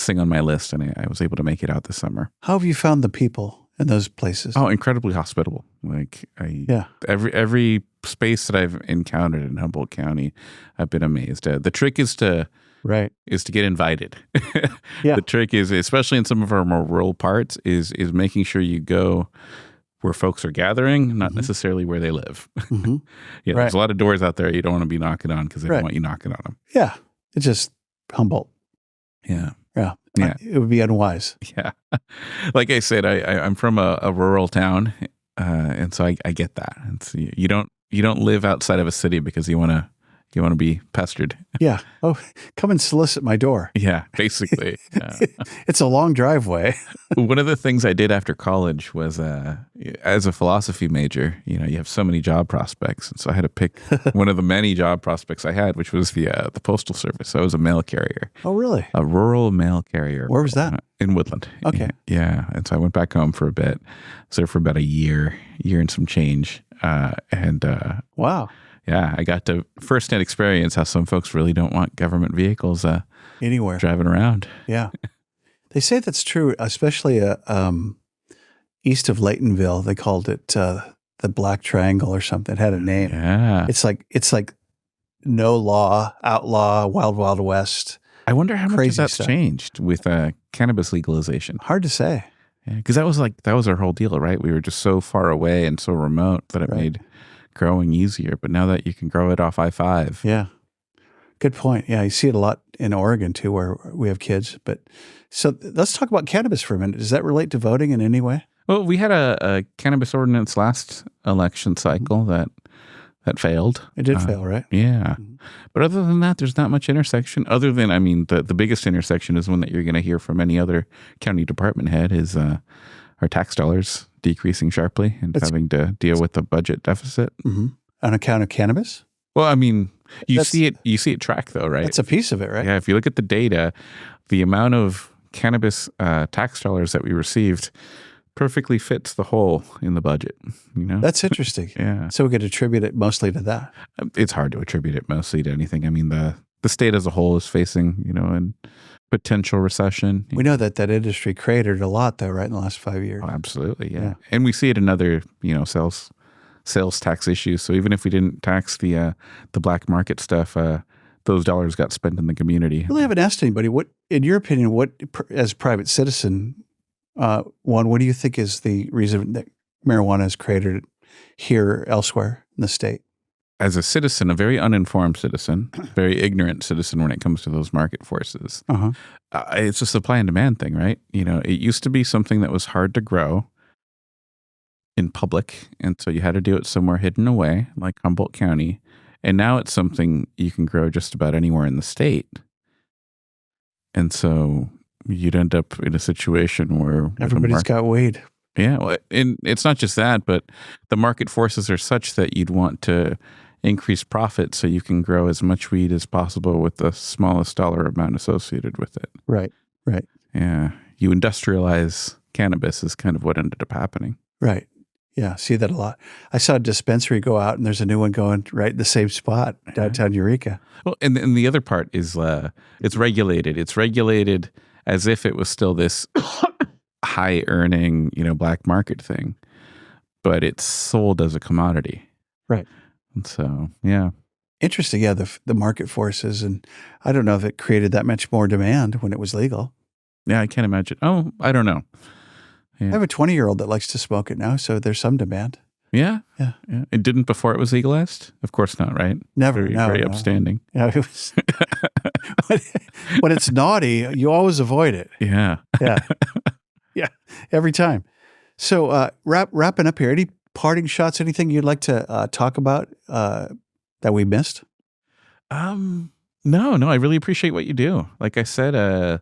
thing on my list, and I was able to make it out this summer. How have you found the people in those places? Oh, incredibly hospitable. Like every space that I've encountered in Humboldt County, I've been amazed. The trick is to get invited. Yeah. The trick is, especially in some of our more rural parts, is making sure you go where folks are gathering, not necessarily where they live. Mm-hmm. There's a lot of doors out there you don't want to be knocking on because they don't want you knocking on them. Yeah. It's just Humboldt. Yeah. Yeah. Yeah. It would be unwise. Yeah. Like I said, I'm from a rural town. And so I get that. It's, you don't live outside of a city because you want to be pestered. Yeah. Oh, come and solicit my door. Yeah, basically. It's a long driveway. One of the things I did after college was, as a philosophy major, you have so many job prospects. And so I had to pick one of the many job prospects I had, which was the Postal Service. I was a mail carrier. Oh, really? A rural mail carrier. Where was that? In Woodland. Okay. Yeah. And so I went back home for a bit. So for about a year and some change. Wow. Yeah, I got to firsthand experience how some folks really don't want government vehicles anywhere driving around. Yeah. They say that's true, especially east of Laytonville. They called it the Black Triangle or something. It had a name. Yeah. It's like no law, outlaw, wild, wild west. I wonder how much that's stuff. changed with cannabis legalization. Hard to say. Yeah, because that was our whole deal, right? We were just so far away and so remote that it made growing easier. But now that you can grow it off I-5. Yeah. Good point. Yeah, you see it a lot in Oregon too, where we have kids. But so let's talk about cannabis for a minute. Does that relate to voting in any way? Well, we had a cannabis ordinance last election cycle that failed. It did fail, right? Yeah. Mm-hmm. But other than that, there's not much intersection. Other than, the biggest intersection is one that you're going to hear from any other county department head is our tax dollars decreasing sharply and having to deal with the budget deficit. Mm-hmm. On account of cannabis? Well, you see it track though, right? That's a piece of it, right? Yeah. If you look at the data, the amount of cannabis tax dollars that we received perfectly fits the hole in the budget, you know? That's interesting. Yeah. So we could attribute it mostly to that. It's hard to attribute it mostly to anything. I mean, the state as a whole is facing, an potential recession. We know that industry cratered a lot, though, right, in the last 5 years. Oh, absolutely, yeah. Yeah. And we see it in other, sales tax issues. So even if we didn't tax the black market stuff, those dollars got spent in the community. I really haven't asked anybody, what, in your opinion, as a private citizen, Juan, what do you think is the reason that marijuana is cratered here or elsewhere in the state? As a citizen, a very uninformed citizen, very ignorant citizen when it comes to those market forces, it's a supply and demand thing, right? It used to be something that was hard to grow in public, and so you had to do it somewhere hidden away, like Humboldt County. And now it's something you can grow just about anywhere in the state. And so you'd end up in a situation where everybody's got weed. Yeah, well, and it's not just that, but the market forces are such that you'd want to increase profit so you can grow as much weed as possible with the smallest dollar amount associated with it. Right. Yeah, you industrialize cannabis is kind of what ended up happening. Right. Yeah, see that a lot. I saw a dispensary go out, and there's a new one going right in the same spot, downtown Eureka. Well, and the other part is it's regulated. It's regulated as if it was still this high earning, black market thing, but it's sold as a commodity. Right. And so, yeah. Interesting. Yeah, the market forces, and I don't know if it created that much more demand when it was legal. Yeah, I can't imagine. Oh, I don't know. Yeah. I have a 20-year-old that likes to smoke it now, so there's some demand. Yeah. It didn't before it was legalized? Of course not, right? Never. Very upstanding. Yeah, it was. When it's naughty, you always avoid it. Yeah. Yeah, every time. So wrapping up here, any parting shots, anything you'd like to talk about that we missed? No, I really appreciate what you do. Like I said,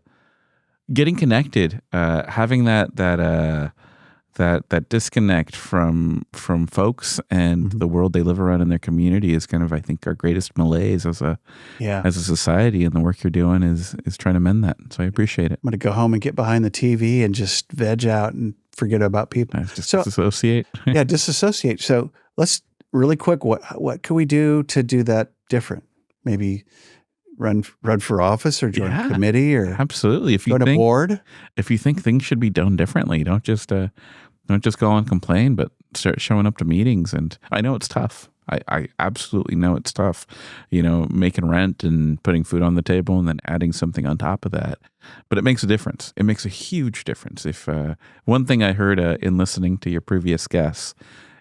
getting connected, having that disconnect from folks and the world they live around in their community is kind of, I think, our greatest malaise as a society, and the work you're doing is trying to mend that. So I appreciate it. I'm going to go home and get behind the TV and just veg out and forget about people. Disassociate. Yeah, disassociate. So let's really quick, what can we do to do that different? Maybe run for office or join a committee or absolutely. If you join a board. If you think things should be done differently, don't just go and complain, but start showing up to meetings. And I know it's tough. I absolutely know it's tough, making rent and putting food on the table and then adding something on top of that. But it makes a difference. It makes a huge difference. If one thing I heard in listening to your previous guests,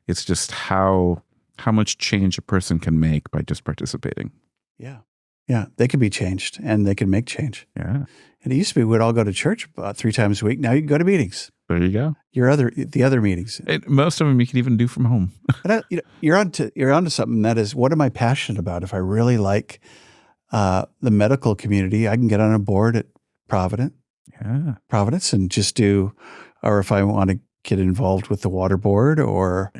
it's just how much change a person can make by just participating. Yeah, they can be changed, and they can make change. Yeah. And it used to be we'd all go to church about 3 times a week. Now you can go to meetings. There you go. The other meetings. Most of them you can even do from home. And you're onto something that is, what am I passionate about? If I really like the medical community, I can get on a board at Providence and just do, or if I want to get involved with the water board or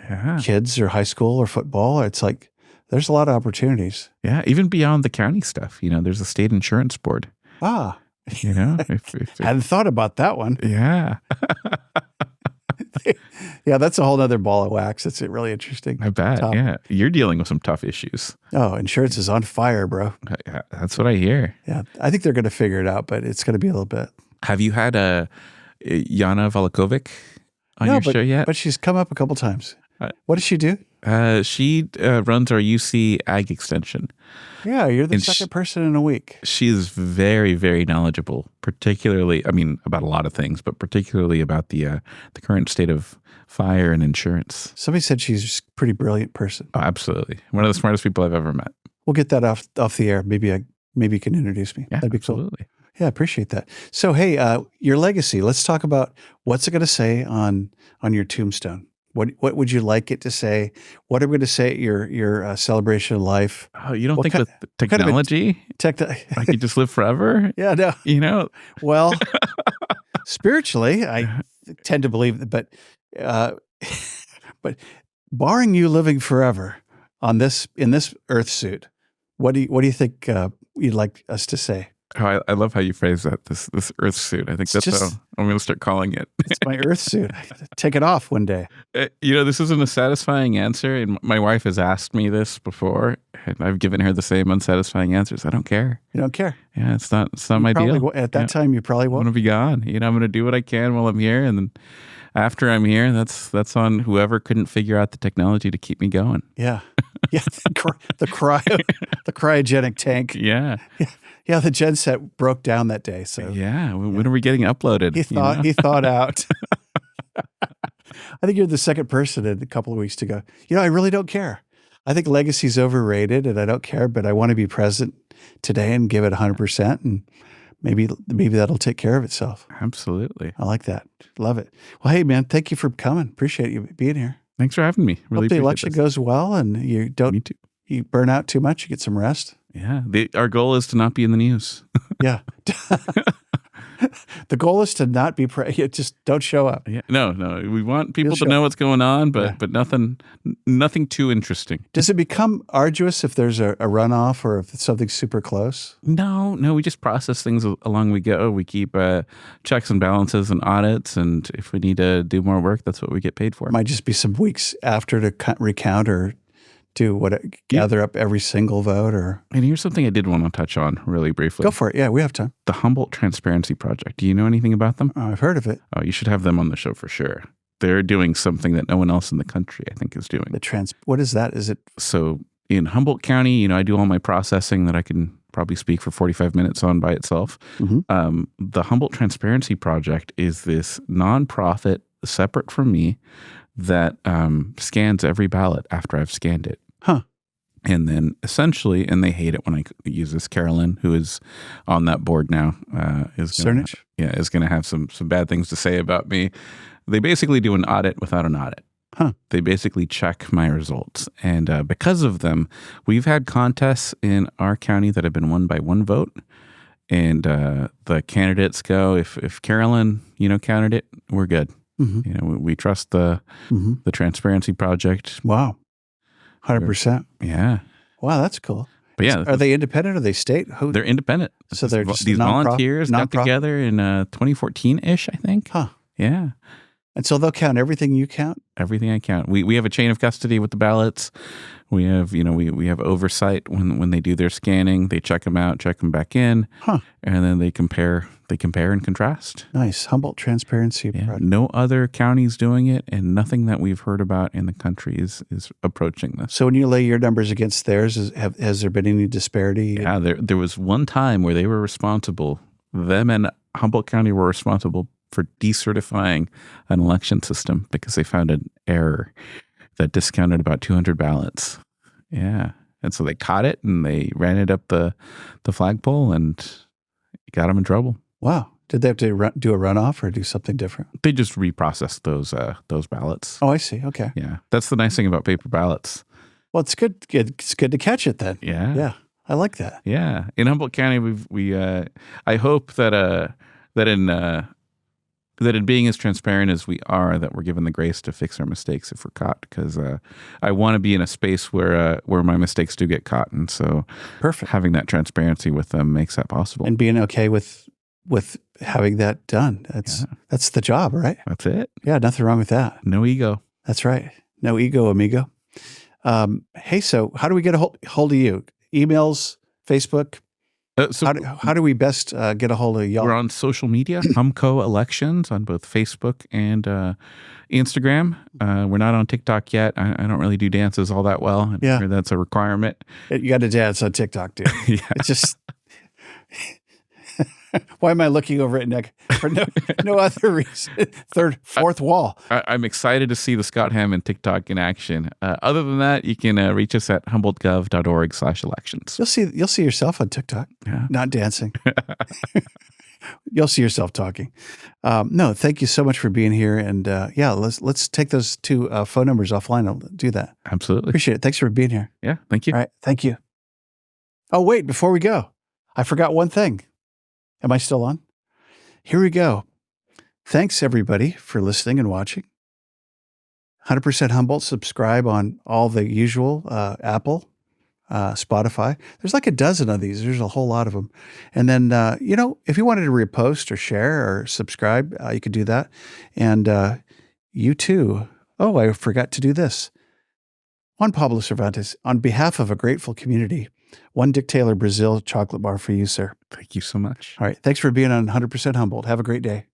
kids or high school or football, it's like, there's a lot of opportunities. Yeah, even beyond the county stuff. There's a state insurance board. I if hadn't thought about that one. Yeah. Yeah, that's a whole other ball of wax. It's a really interesting I bet. topic. Yeah. You're dealing with some tough issues. Oh, insurance is on fire, bro. That's what I hear. Yeah, I think they're going to figure it out, but it's going to be a little bit. Have you had Jana Valakovic on your show yet? But she's come up a couple times. What does she do? She runs our UC Ag Extension. Yeah, you're the second person in a week. She's very, very knowledgeable, particularly, about a lot of things, but particularly about the current state of fire and insurance. Somebody said she's a pretty brilliant person. Oh, absolutely. One of the smartest people I've ever met. We'll get that off the air. Maybe you can introduce me. Yeah, that'd be absolutely. Cool. Yeah, I appreciate that. So, hey, your legacy. Let's talk about what's it going to say on your tombstone. What would you like it to say? What are we going to say at your celebration of life? Oh, you don't think with technology, I could just live forever? Yeah, no. Well, spiritually, I tend to believe that, but barring you living forever in this earth suit, what do you think you'd like us to say? Oh, I love how you phrase that. This Earth suit. I think It's that's just, how I'm going to start calling it. it's my Earth suit. I gotta take it off one day. This isn't a satisfying answer, and my wife has asked me this before, and I've given her the same unsatisfying answers. I don't care. You don't care. Yeah, it's not my Probably, deal. at that time, you probably I'm going to won't. be gone. I'm going to do what I can while I'm here, and then after I'm here, that's on whoever couldn't figure out the technology to keep me going. Yeah. Yeah. The cryogenic tank. Yeah. Yeah. The genset broke down that day. So Yeah. When are we getting uploaded? he thought out. I think you're the second person in a couple of weeks to go, I really don't care. I think legacy's overrated and I don't care, but I want to be present today and give it 100%. And maybe that'll take care of itself. Absolutely. I like that. Love it. Well, hey man, thank you for coming. Appreciate you being here. Thanks for having me. Really Hope the appreciate election this. goes well and you don't, Me too. you burn out too much, you get some rest. Yeah. Our goal is to not be in the news. Yeah. The goal is to not be, just don't show up. Yeah. No. We want people to show know what's going on, Yeah. but nothing too interesting. Does it become arduous if there's a runoff or if it's something super close? No. We just process things along we go. We keep checks and balances and audits, and if we need to do more work, that's what we get paid for. It might just be some weeks after to recount or gather up every single vote or. And here's something I did want to touch on really briefly. Go for it. Yeah, we have time. The Humboldt Transparency Project. Do you know anything about them? I've heard of it. Oh, you should have them on the show for sure. They're doing something that no one else in the country, I think, is doing. What is that? Is it? So in Humboldt County, I do all my processing that I can probably speak for 45 minutes on by itself. Mm-hmm. The Humboldt Transparency Project is this nonprofit separate from me that scans every ballot after I've scanned it. Huh. And then essentially, and they hate it when I use this, Carolyn, who is on that board now, is going to have some bad things to say about me. They basically do an audit without an audit. Huh. They basically check my results. And because of them, we've had contests in our county that have been won by one vote. And the candidates go, if Carolyn, counted it, we're good. Mm-hmm. We trust the Transparency Project. Wow. 100%. Yeah. Wow, that's cool. But yeah. Are they independent? Are they state? They're independent. So they're just these volunteers got together in 2014-ish, I think. Huh. Yeah. And so they'll count everything you count? Everything I count. We have a chain of custody with the ballots. We have, we have oversight when they do their scanning. They check them out, check them back in, and then they compare and contrast. Nice. Humboldt Transparency Yeah. Project. No other counties doing it, and nothing that we've heard about in the country is approaching this. So when you lay your numbers against theirs, has there been any disparity? Yeah, there was one time where they were responsible. Them and Humboldt County were responsible for decertifying an election system because they found an error that discounted about 200 ballots. Yeah. And so they caught it and they ran it up the flagpole and got them in trouble. Wow. Did they have to do a runoff or do something different? They just reprocessed those ballots. Oh, I see. Okay. Yeah. That's the nice thing about paper ballots. Well, it's good. It's good to catch it then. Yeah. Yeah. I like that. Yeah. In Humboldt County, I hope that in being as transparent as we are, that we're given the grace to fix our mistakes if we're caught. Because I want to be in a space where my mistakes do get caught, and so Perfect. having that transparency with them makes that possible. And being okay with having that done. That's the job, right? That's it. Yeah, nothing wrong with that. No ego. That's right. No ego, amigo. Hey, so how do we get a hold of you? Emails, Facebook? How do we best get a hold of y'all? We're on social media, Humco Elections on both Facebook and Instagram. We're not on TikTok yet. I don't really do dances all that well. Yeah. That's a requirement. You got to dance on TikTok, dude. Yeah. It's just... Why am I looking over at Nick? For no other reason. Fourth wall. I'm excited to see the Scott Hammond TikTok in action. Other than that, you can reach us at humboldtgov.org/elections. You'll see yourself on TikTok. Yeah. Not dancing. You'll see yourself talking. No, thank you so much for being here. And let's take those two phone numbers offline. I'll do that. Absolutely. Appreciate it. Thanks for being here. Yeah. Thank you. All right. Thank you. Oh, wait, before we go, I forgot one thing. Am I still on? Here we go. Thanks, everybody, for listening and watching. 100% Humboldt. Subscribe on all the usual Apple, Spotify. There's like a dozen of these. There's a whole lot of them. And then, if you wanted to repost or share or subscribe, you could do that. And you too. Oh, I forgot to do this. Juan Pablo Cervantes, on behalf of a grateful community, one Dick Taylor Brazil chocolate bar for you, sir. Thank you so much. All right. Thanks for being on 100% Humboldt. Have a great day.